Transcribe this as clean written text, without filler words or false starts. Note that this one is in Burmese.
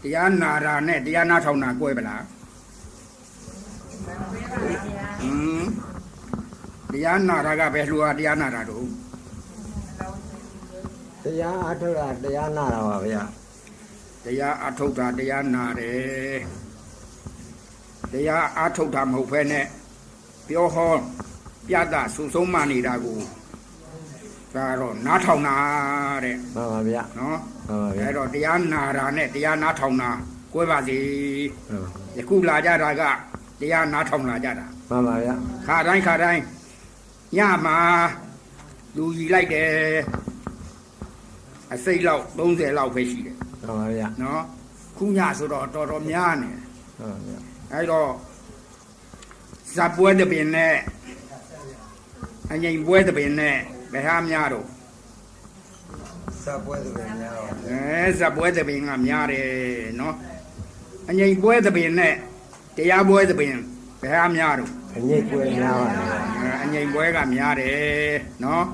တရားနာတာနဲ့တရားနာထောင်တာကွဲပလားတရားနာတာကဘယ်လိုဟာတရားနာတာတို့တရားအထုတ်တာတရားနာတာပါဗျာတရားအထုတ်တာတရားနာတယ်တရားအထုတ်တာမဟုတ်ဘဲနဲ့ပြောဟောပြတာစုဆုံးမှနေတာကိုဒါတော့နားထောင်တာတဲ့မှန်ပါဗျာနော်မှန်ပါဗျာအဲ့တော့တရားနာတာနဲ့တရားနားထောင်တာကွဲပါစေယခုလာကြတာကတရားနားထောင်လာကြတာမှန်ပါဗျာခါတိုင်းညမှာလူကြီးလိုက်တယ်အစိတ်လောက်30လောက်ပဲရှိတယ်မှန်ပါဗျာနော်ခုညဆိုတော့တော်တော်များနေမှန်ပါဗျာအဲ့တော့ဇပ်ပွဲတပင်နဲ့အငိမ်ပွဲတပင်နဲ့ဘယ်ဟာများတော့ဇပ်ပွဲတပင်များတော့ဇပ်ပွဲတပင်ကများတယ်နော်အငိမ်ပွဲတပင်နဲ့တရားပွဲတပင်ဘယ်ဟာများတော့အငိမ်ပွဲများပါအငိမ်ပွဲကများတယ်နော်